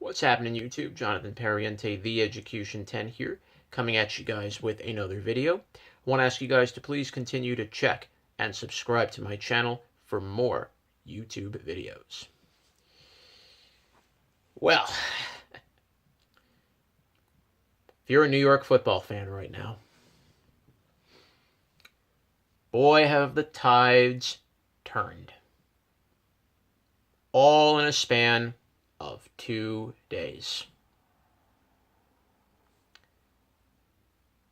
What's happening, YouTube? Jonathan Pariente, the Education 10 here, coming at you guys with another video. I want to ask you guys to please continue to check and subscribe to my channel for more YouTube videos. Well, if you're a New York football fan right now, boy, have the tides turned. All in a span of 2 days.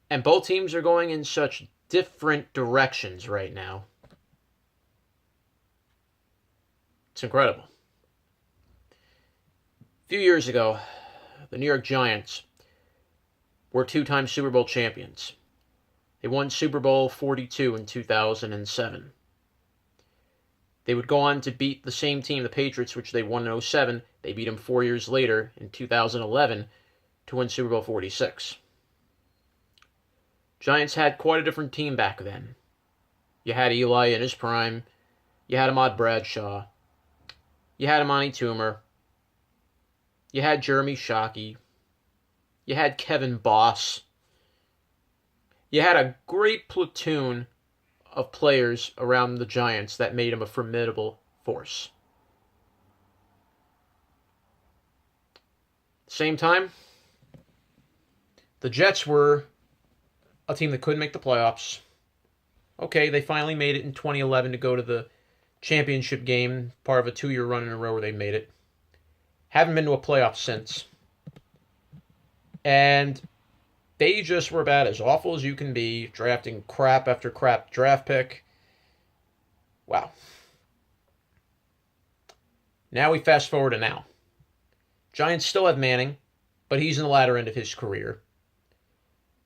And both teams are going in such different directions right now. It's incredible. A few years ago, the New York Giants were two-time Super Bowl champions. They won Super Bowl 42 in 2007. They would go on to beat the same team, the Patriots, which they won in 07. They beat them 4 years later in 2011 to win Super Bowl 46. Giants had quite a different team back then. You had Eli in his prime. You had Ahmad Bradshaw. You had Amani Toomer. You had Jeremy Shockey. You had Kevin Boss. You had a great platoon of players around the Giants that made him a formidable force. Same time, the Jets were a team that couldn't make the playoffs. Okay, they finally made it in 2011 to go to the championship game, part of a 2-year run in a row where they made it. Haven't been to a playoff since. And they just were about as awful as you can be, drafting crap after crap draft pick. Wow. Now we fast forward to now. Giants still have Manning, but he's in the latter end of his career.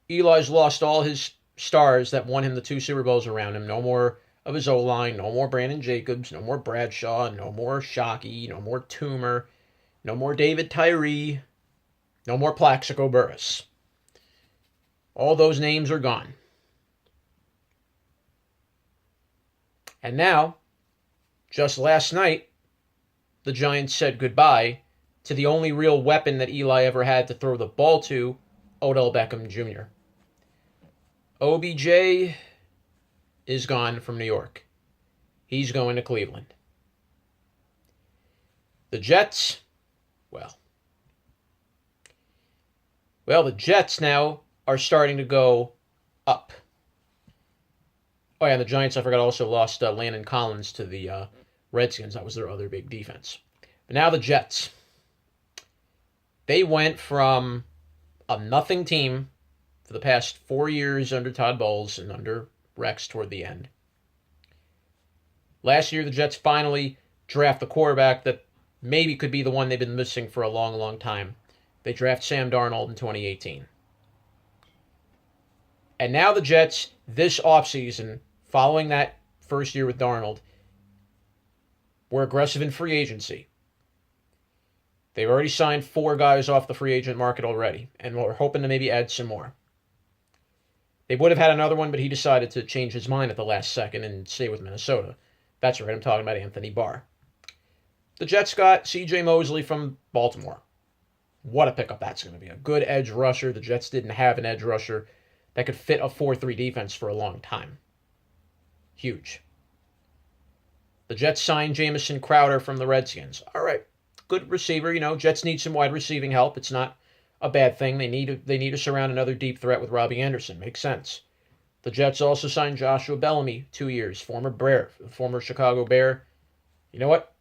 Eli's lost all his stars that won him the 2 Super Bowls around him. No more of his O-line, no more Brandon Jacobs, no more Bradshaw, no more Shockey, no more Toomer, no more David Tyree, no more Plaxico Burress. All those names are gone. And now, just last night, the Giants said goodbye to the only real weapon that Eli ever had to throw the ball to, Odell Beckham Jr. OBJ is gone from New York. He's going to Cleveland. The Jets, well, the Jets now are starting to go up. Oh yeah, the Giants, I forgot, also lost Landon Collins to the Redskins. That was their other big defense. But now the Jets. They went from a nothing team for the past 4 years under Todd Bowles and under Rex toward the end. Last year, the Jets finally draft the quarterback that maybe could be the one they've been missing for a long, long time. They draft Sam Darnold in 2018. And now the Jets, this offseason, following that first year with Darnold, were aggressive in free agency. They've already signed 4 guys off the free agent market already, and we're hoping to maybe add some more. They would have had another one, but he decided to change his mind at the last second and stay with Minnesota. That's right, I'm talking about Anthony Barr. The Jets got C.J. Mosley from Baltimore. What a pickup that's going to be. A good edge rusher. The Jets didn't have an edge rusher that could fit a 4-3 defense for a long time. Huge. The Jets signed Jamison Crowder from the Redskins. All right, good receiver. You know, Jets need some wide receiving help. It's not a bad thing. They need to surround another deep threat with Robbie Anderson. Makes sense. The Jets also signed Joshua Bellamy, 2 years, former Chicago Bear. You know what?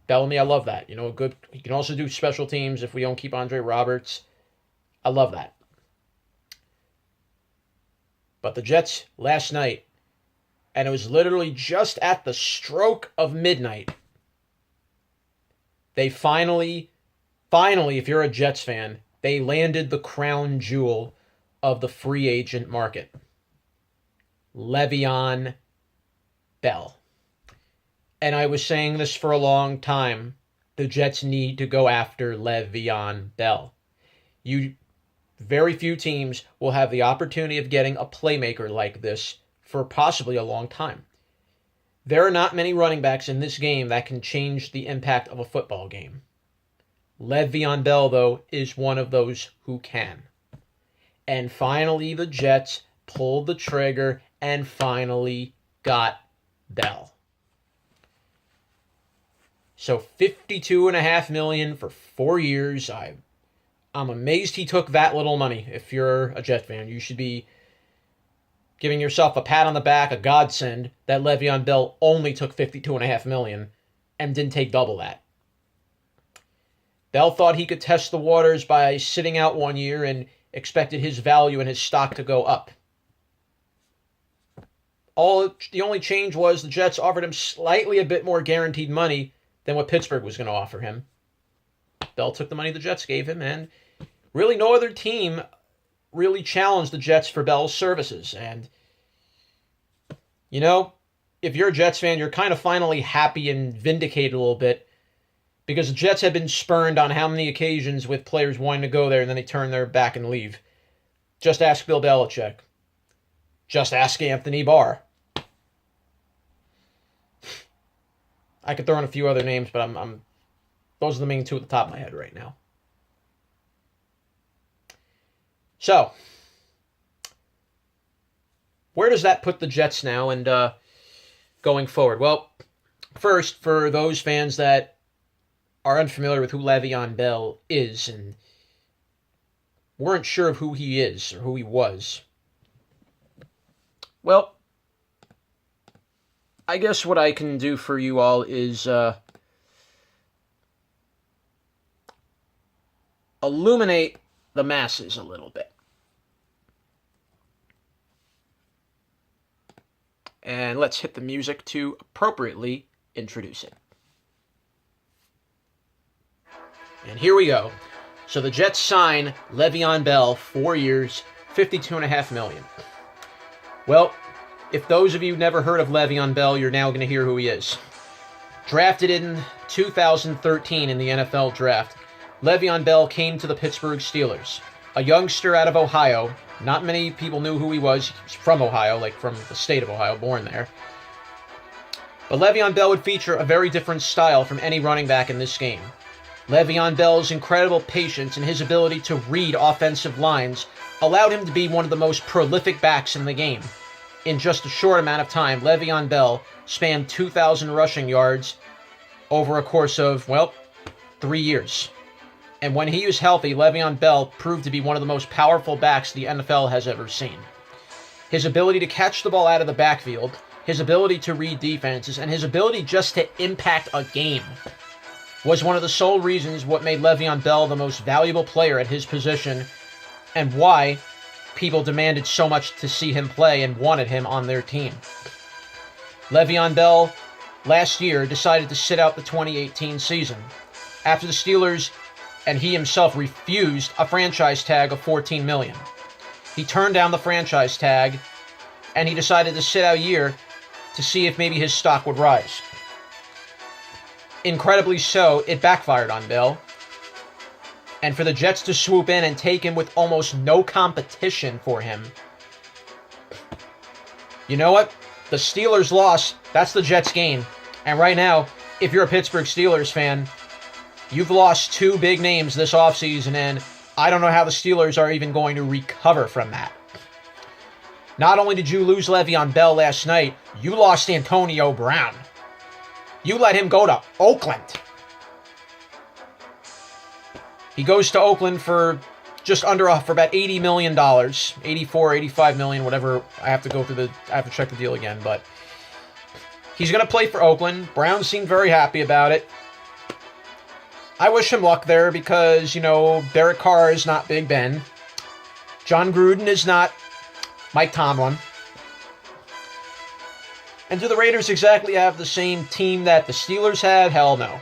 Bellamy, I love that. You know, good. He can also do special teams if we don't keep Andre Roberts. I love that. But the Jets last night, and it was literally just at the stroke of midnight, they finally, if you're a Jets fan, they landed the crown jewel of the free agent market. LeVeon Bell. And I was saying this for a long time. The Jets need to go after LeVeon Bell. Very few teams will have the opportunity of getting a playmaker like this for possibly a long time. There are not many running backs in this game that can change the impact of a football game. Le'Veon Bell, though, is one of those who can. And finally, the Jets pulled the trigger and finally got Bell. So $52.5 million for 4 years. I'm amazed he took that little money. If you're a Jet fan, you should be giving yourself a pat on the back, a godsend, that Le'Veon Bell only took $52.5 million and didn't take double that. Bell thought he could test the waters by sitting out 1 year and expected his value and his stock to go up. The only change was the Jets offered him slightly a bit more guaranteed money than what Pittsburgh was going to offer him. Bell took the money the Jets gave him, and really no other team really challenged the Jets for Bell's services. And, you know, if you're a Jets fan, you're kind of finally happy and vindicated a little bit, because the Jets have been spurned on how many occasions with players wanting to go there and then they turn their back and leave. Just ask Bill Belichick. Just ask Anthony Barr. I could throw in a few other names, but those are the main two at the top of my head right now. So, where does that put the Jets now and going forward? Well, first, for those fans that are unfamiliar with who Le'Veon Bell is and weren't sure of who he is or who he was, well, I guess what I can do for you all is illuminate the masses a little bit. And let's hit the music to appropriately introduce it. And here we go. So the Jets sign Le'Veon Bell, 4 years, $52.5 million. Well, if those of you never heard of Le'Veon Bell, you're now going to hear who he is. Drafted in 2013 in the NFL Draft, Le'Veon Bell came to the Pittsburgh Steelers. A youngster out of Ohio. Not many people knew who he was. He's from Ohio, like from the state of Ohio, born there. But Le'Veon Bell would feature a very different style from any running back in this game. Le'Veon Bell's incredible patience and his ability to read offensive lines allowed him to be one of the most prolific backs in the game. In just a short amount of time, Le'Veon Bell spanned 2,000 rushing yards over a course of, 3 years. And when he was healthy, Le'Veon Bell proved to be one of the most powerful backs the NFL has ever seen. His ability to catch the ball out of the backfield, his ability to read defenses, and his ability just to impact a game was one of the sole reasons what made Le'Veon Bell the most valuable player at his position and why people demanded so much to see him play and wanted him on their team. Le'Veon Bell last year decided to sit out the 2018 season after the Steelers and he himself refused a franchise tag of $14 million. He turned down the franchise tag and he decided to sit out a year to see if maybe his stock would rise. Incredibly so, it backfired on Bell. And for the Jets to swoop in and take him with almost no competition for him, you know what? The Steelers lost. That's the Jets' gain. And right now, if you're a Pittsburgh Steelers fan, you've lost two big names this offseason, and I don't know how the Steelers are even going to recover from that. Not only did you lose Le'Veon Bell last night, you lost Antonio Brown. You let him go to Oakland. He goes to Oakland for just for about $80 million, 84, 85 million, whatever. I have to check the deal again, but he's going to play for Oakland. Brown seemed very happy about it. I wish him luck there because, Derek Carr is not Big Ben. John Gruden is not Mike Tomlin. And do the Raiders exactly have the same team that the Steelers had? Hell no.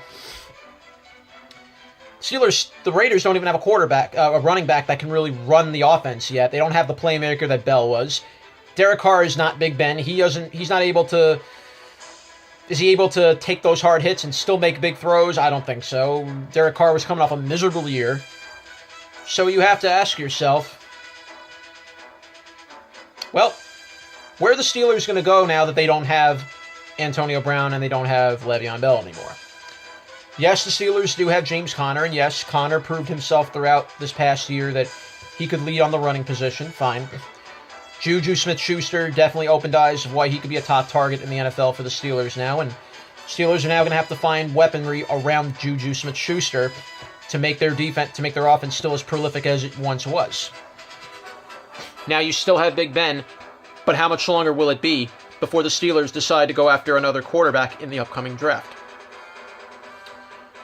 The Raiders don't even have a running back that can really run the offense yet. They don't have the playmaker that Bell was. Derek Carr is not Big Ben. He's not able to. Is he able to take those hard hits and still make big throws? I don't think so. Derek Carr was coming off a miserable year. So you have to ask yourself, where are the Steelers going to go now that they don't have Antonio Brown and they don't have Le'Veon Bell anymore? Yes, the Steelers do have James Conner, and yes, Conner proved himself throughout this past year that he could lead on the running position. Fine. Juju Smith-Schuster definitely opened eyes of why he could be a top target in the NFL for the Steelers now, and Steelers are now going to have to find weaponry around Juju Smith-Schuster to make their defense, to make their offense still as prolific as it once was. Now you still have Big Ben, but how much longer will it be before the Steelers decide to go after another quarterback in the upcoming draft?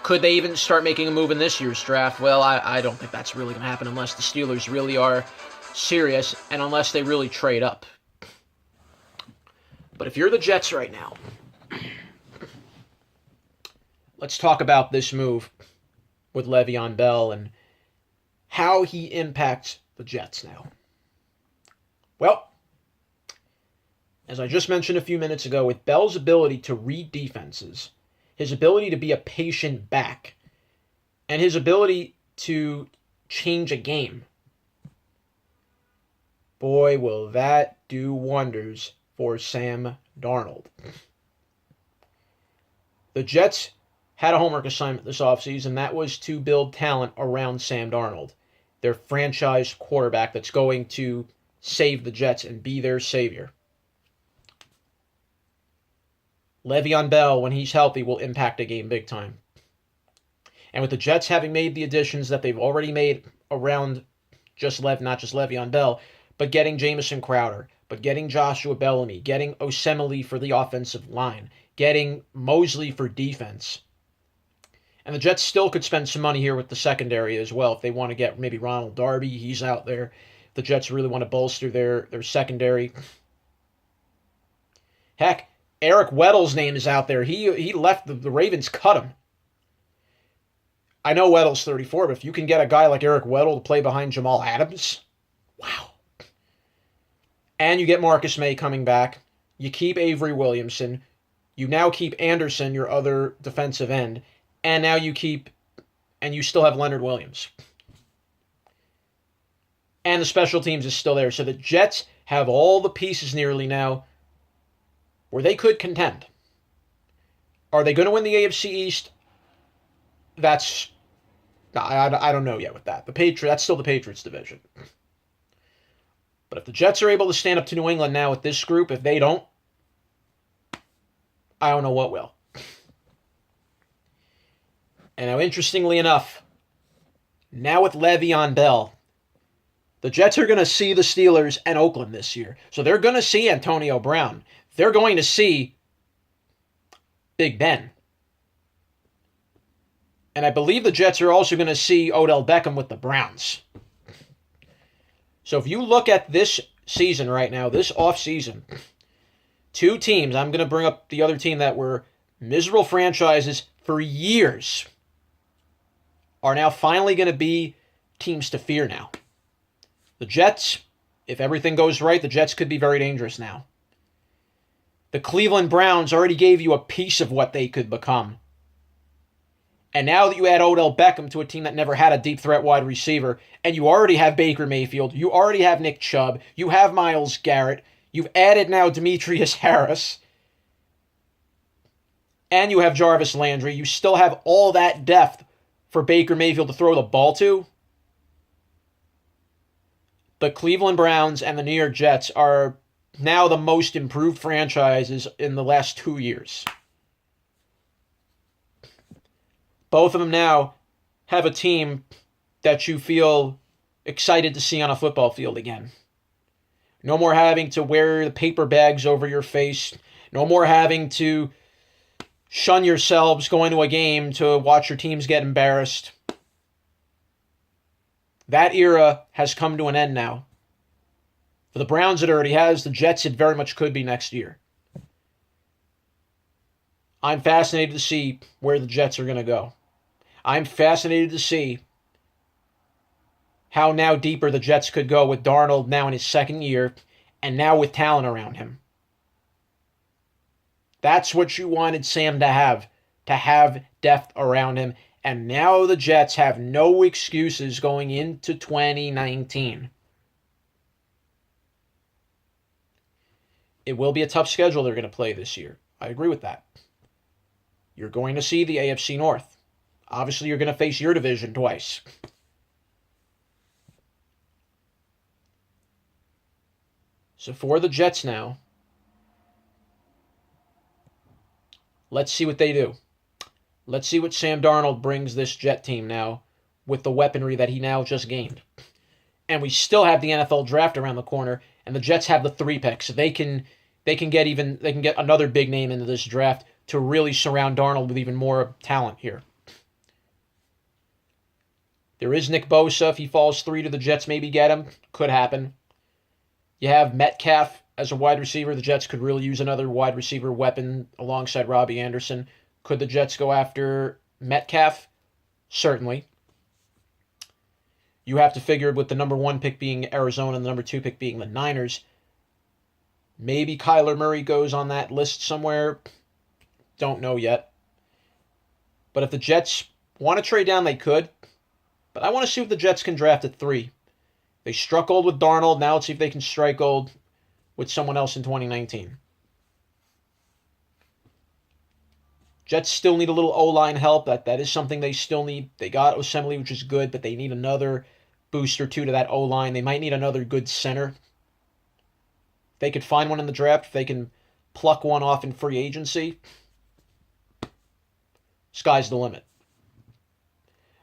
Could they even start making a move in this year's draft? Well, I don't think that's really going to happen unless the Steelers really are serious and unless they really trade up. But if you're the Jets right now, let's talk about this move with LeVeon Bell and how he impacts the Jets now. Well, as I just mentioned a few minutes ago, with Bell's ability to read defenses, his ability to be a patient back, and his ability to change a game, boy, will that do wonders for Sam Darnold. The Jets had a homework assignment this offseason. That was to build talent around Sam Darnold, their franchise quarterback that's going to save the Jets and be their savior. LeVeon Bell, when he's healthy, will impact a game big time. And with the Jets having made the additions that they've already made around not just LeVeon Bell, but getting Jamison Crowder, but getting Joshua Bellamy, getting Osemele for the offensive line, getting Mosley for defense. And the Jets still could spend some money here with the secondary as well if they want to get maybe Ronald Darby. He's out there. The Jets really want to bolster their secondary. Heck, Eric Weddle's name is out there. He left, the Ravens cut him. I know Weddle's 34, but if you can get a guy like Eric Weddle to play behind Jamal Adams, wow. And you get Marcus May coming back. You keep Avery Williamson. You now keep Anderson, your other defensive end. And now you still have Leonard Williams. And the special teams is still there. So the Jets have all the pieces nearly now where they could contend. Are they going to win the AFC East? I don't know yet with that. That's still the Patriots division. But if the Jets are able to stand up to New England now with this group, if they don't, I don't know what will. And now, interestingly enough, now with Le'Veon Bell, the Jets are going to see the Steelers and Oakland this year. So they're going to see Antonio Brown. They're going to see Big Ben. And I believe the Jets are also going to see Odell Beckham with the Browns. So if you look at this season right now, this offseason, two teams, I'm going to bring up the other team that were miserable franchises for years, are now finally going to be teams to fear now. The Jets, if everything goes right, the Jets could be very dangerous now. The Cleveland Browns already gave you a piece of what they could become. And now that you add Odell Beckham to a team that never had a deep threat wide receiver, and you already have Baker Mayfield, you already have Nick Chubb, you have Myles Garrett, you've added now Demetrius Harris, and you have Jarvis Landry, you still have all that depth for Baker Mayfield to throw the ball to. The Cleveland Browns and the New York Jets are now the most improved franchises in the last 2 years. Both of them now have a team that you feel excited to see on a football field again. No more having to wear the paper bags over your face. No more having to shun yourselves going to a game to watch your teams get embarrassed. That era has come to an end now. For the Browns, it already has. The Jets, it very much could be next year. I'm fascinated to see where the Jets are going to go. I'm fascinated to see how now deeper the Jets could go with Darnold now in his second year and now with talent around him. That's what you wanted Sam to have depth around him. And now the Jets have no excuses going into 2019. It will be a tough schedule they're going to play this year. I agree with that. You're going to see the AFC North. Obviously, you're going to face your division twice. So for the Jets now, let's see what they do. Let's see what Sam Darnold brings this Jet team now with the weaponry that he now just gained. And we still have the NFL draft around the corner, and the Jets have the 3 picks. So they can get another big name into this draft to really surround Darnold with even more talent here. There is Nick Bosa. If he falls 3 to the Jets, maybe get him. Could happen. You have Metcalf as a wide receiver. The Jets could really use another wide receiver weapon alongside Robbie Anderson. Could the Jets go after Metcalf? Certainly. You have to figure with the number 1 pick being Arizona and the number 2 pick being the Niners. Maybe Kyler Murray goes on that list somewhere. Don't know yet. But if the Jets want to trade down, they could. But I want to see if the Jets can draft at 3. They struck gold with Darnold. Now let's see if they can strike gold with someone else in 2019. Jets still need a little O-line help. That is something they still need. They got Osemele, which is good, but they need another boost or 2 to that O-line. They might need another good center. If they could find one in the draft, if they can pluck one off in free agency, sky's the limit.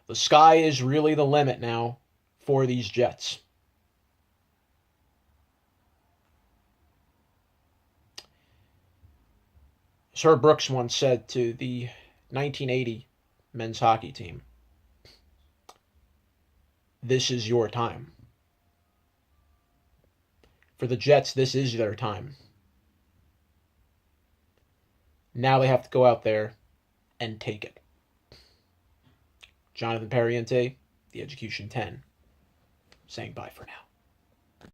The sky is really the limit now for these Jets. As Herb Brooks once said to the 1980 men's hockey team, this is your time. For the Jets, this is their time. Now they have to go out there and take it. Jonathan Perriente, The Execution 10, saying bye for now.